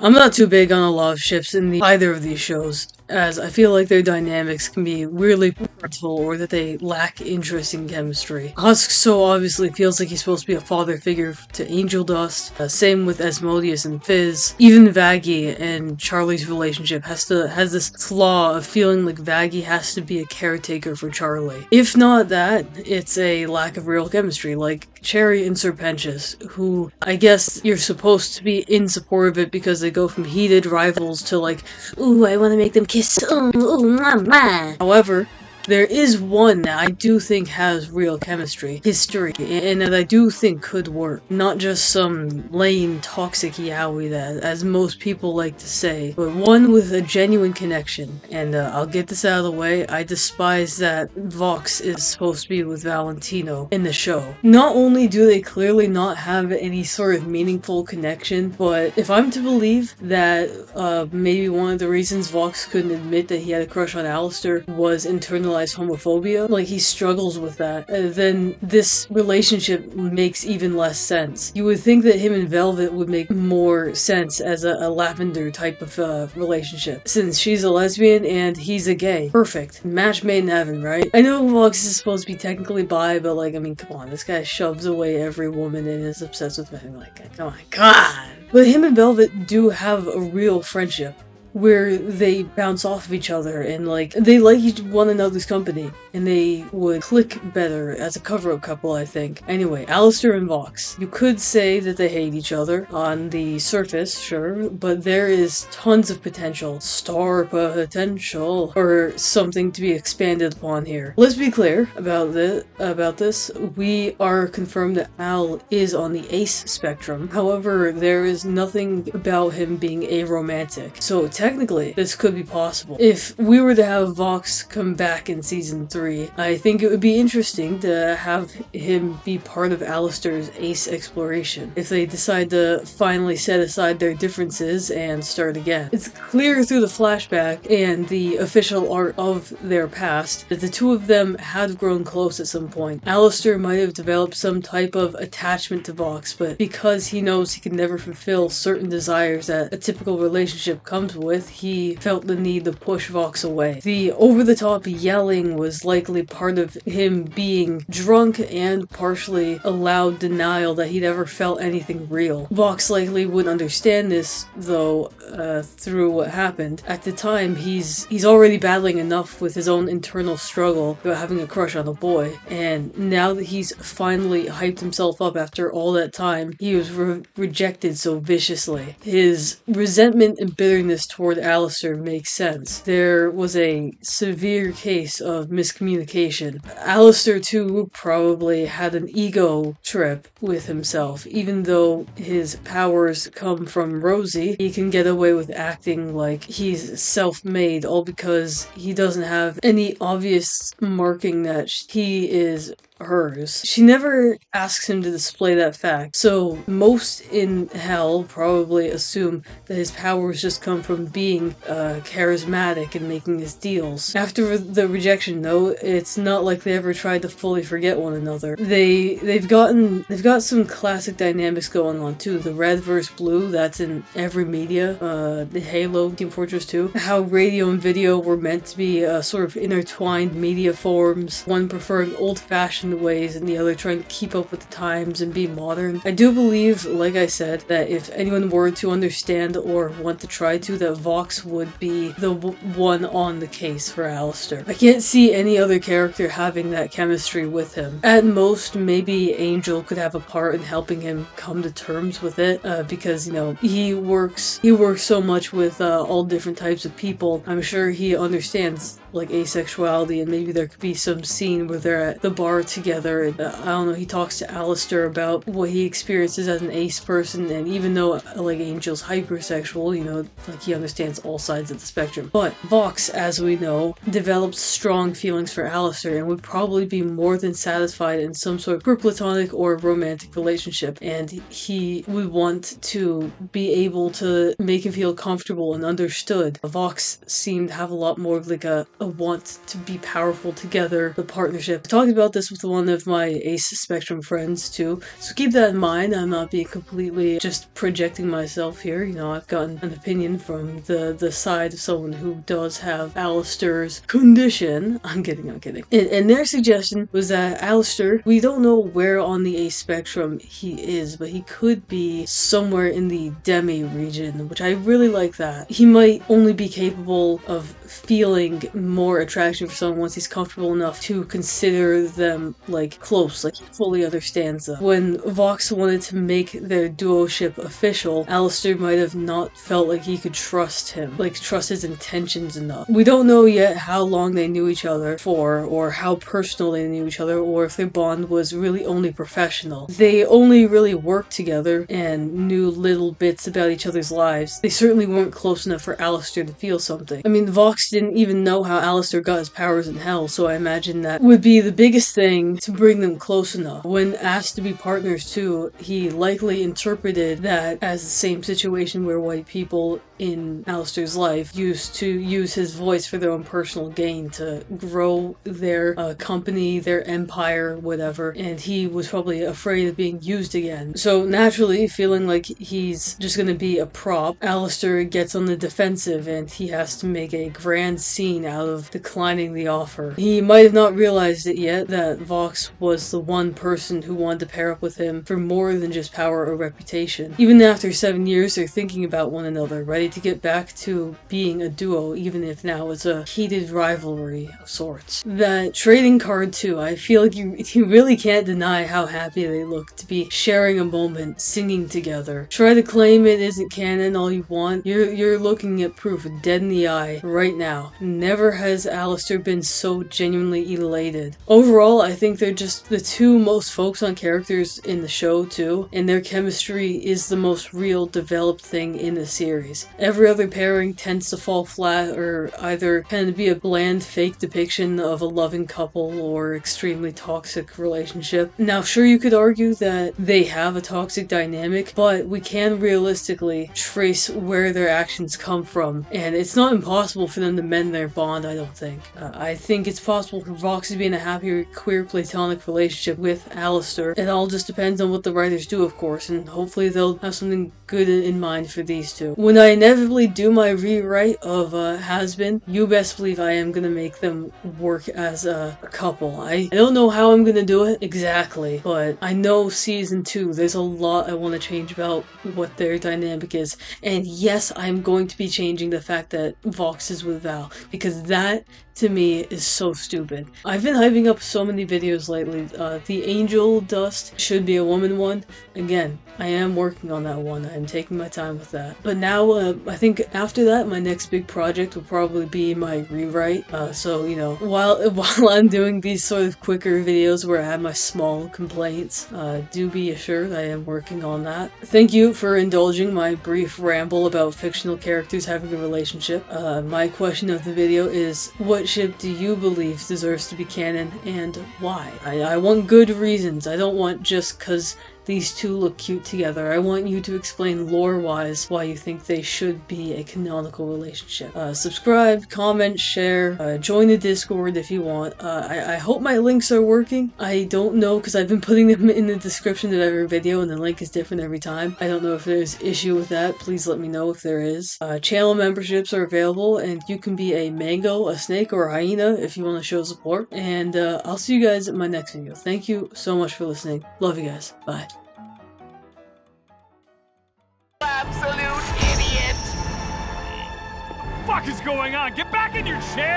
I'm not too big on a lot of ships in either of these shows, as I feel like their dynamics can be weirdly parental or that they lack interesting chemistry. Husk so obviously feels like he's supposed to be a father figure to Angel Dust. Same with Asmodeus and Fizz. Even Vaggie and Charlie's relationship has this flaw of feeling like Vaggie has to be a caretaker for Charlie. If not that, it's a lack of real chemistry, like Cherry and Serpentius, who I guess you're supposed to be in support of it because they go from heated rivals to like, ooh, I want to make them kiss, ooh, mwah, mwah. However, there is one that I do think has real history, and that I do think could work. Not just some lame, toxic yaoi that, as most people like to say, but one with a genuine connection. And I'll get this out of the way, I despise that Vox is supposed to be with Valentino in the show. Not only do they clearly not have any sort of meaningful connection, but if I'm to believe that maybe one of the reasons Vox couldn't admit that he had a crush on Alastor was internalized homophobia, like he struggles with that, then this relationship makes even less sense. You would think that him and Velvet would make more sense as a Lavender type of relationship, since she's a lesbian and he's a gay. Perfect. Match made in heaven, right? I know Vox is supposed to be technically bi, but like, I mean, come on, this guy shoves away every woman and is obsessed with men. Like, come on, God. But him and Velvet do have a real friendship, where they bounce off of each other and like they like one another's company and they would click better as a cover-up couple, I think. Anyway, Alastor and Vox. You could say that they hate each other on the surface, sure, but there is tons of potential, star potential, or something to be expanded upon here. Let's be clear about this. We are confirmed that Al is on the ace spectrum. However, there is nothing about him being aromantic. So technically, this could be possible. If we were to have Vox come back in season 3, I think it would be interesting to have him be part of Alastor's ace exploration, if they decide to finally set aside their differences and start again. It's clear through the flashback and the official art of their past that the two of them had grown close at some point. Alastor might have developed some type of attachment to Vox, but because he knows he can never fulfill certain desires that a typical relationship comes with, he felt the need to push Vox away. The over-the-top yelling was likely part of him being drunk and partially allowed denial that he'd ever felt anything real. Vox likely wouldn't understand this, though, through what happened. At the time, he's already battling enough with his own internal struggle about having a crush on a boy, and now that he's finally hyped himself up after all that time, he was rejected so viciously. His resentment and bitterness toward Alastor makes sense. There was a severe case of miscommunication. Alastor too probably had an ego trip with himself. Even though his powers come from Rosie, he can get away with acting like he's self-made, all because he doesn't have any obvious marking that he is hers. She never asks him to display that fact, so most in hell probably assume that his powers just come from being charismatic and making his deals. After the rejection though, it's not like they ever tried to fully forget one another. They've got some classic dynamics going on too. The red versus blue, that's in every media. The Halo, Team Fortress 2. How radio and video were meant to be sort of intertwined media forms, one preferring old-fashioned ways and the other trying to keep up with the times and be modern. I do believe, like I said, that if anyone were to understand or want to try to, that Vox would be the one on the case for Alastor. I can't see any other character having that chemistry with him. At most, maybe Angel could have a part in helping him come to terms with it, because, you know, he works so much with all different types of people. I'm sure he understands like asexuality, and maybe there could be some scene where they're at the bar together and I don't know, he talks to Alastor about what he experiences as an ace person, and even though like Angel's hypersexual, you know, like he understands all sides of the spectrum. But Vox, as we know, develops strong feelings for Alastor and would probably be more than satisfied in some sort of platonic or romantic relationship, and he would want to be able to make him feel comfortable and understood. Vox seemed to have a lot more of like a a want to be powerful together, the partnership. I talked about this with one of my Ace Spectrum friends too, so keep that in mind. I'm not being completely just projecting myself here. You know, I've gotten an opinion from the side of someone who does have Alastor's condition. I'm kidding. And their suggestion was that Alastor, we don't know where on the Ace spectrum he is, but he could be somewhere in the demi region, which I really like that. He might only be capable of feeling more attraction for someone once he's comfortable enough to consider them like close, like he fully understands them. When Vox wanted to make their duoship official, Alastor might have not felt like he could trust him, like trust his intentions enough. We don't know yet how long they knew each other for, or how personal they knew each other, or if their bond was really only professional. They only really worked together and knew little bits about each other's lives. They certainly weren't close enough for Alastor to feel something. I mean, Vox didn't even know how Alastor got his powers in hell, so I imagine that would be the biggest thing to bring them close enough. When asked to be partners too, he likely interpreted that as the same situation where white people in Alastor's life used to use his voice for their own personal gain to grow their company, their empire, whatever, and he was probably afraid of being used again. So naturally, feeling like he's just gonna be a prop, Alastor gets on the defensive and he has to make a grand scene out of declining the offer. He might have not realized it yet that Vox was the one person who wanted to pair up with him for more than just power or reputation. Even after 7 years, they're thinking about one another, ready to get back to being a duo, even if now it's a heated rivalry of sorts. That trading card too, I feel like you really can't deny how happy they look to be sharing a moment, singing together. Try to claim it isn't canon all you want, you're looking at proof dead in the eye right now. Never has Alastor been so genuinely elated. Overall, I think they're just the two most focused on characters in the show too, and their chemistry is the most real developed thing in the series. Every other pairing tends to fall flat or either tend to be a bland fake depiction of a loving couple or extremely toxic relationship. Now sure, you could argue that they have a toxic dynamic, but we can realistically trace where their actions come from, and it's not impossible for them to mend their bond, I don't think. I think it's possible for Vox to be in a happier queer platonic relationship with Alastor. It all just depends on what the writers do, of course, and hopefully they'll have something good in mind for these two. When I inevitably do my rewrite of Hazbin, you best believe I am gonna make them work as a couple. I don't know how I'm gonna do it exactly, but I know season 2, there's a lot I want to change about what their dynamic is. And yes, I'm going to be changing the fact that Vox is with Val, because that to me is so stupid. I've been hyping up so many videos lately. The angel dust should be a woman one. Again, I am working on that one. I'm taking my time with that. But now, I think after that, my next big project will probably be my rewrite. So, you know, while I'm doing these sort of quicker videos where I have my small complaints, do be assured I am working on that. Thank you for indulging my brief ramble about fictional characters having a relationship. My question of the video is, what ship do you believe deserves to be canon and why? I want good reasons. I don't want just cause these two look cute together. I want you to explain lore-wise why you think they should be a canonical relationship. Subscribe, comment, share, join the Discord if you want. I hope my links are working. I don't know because I've been putting them in the description of every video and the link is different every time. I don't know if there's issue with that. Please let me know if there is. Channel memberships are available and you can be a mango, a snake, or a hyena if you want to show support. And I'll see you guys in my next video. Thank you so much for listening. Love you guys. Bye. Absolute idiot! What the fuck is going on? Get back in your chair!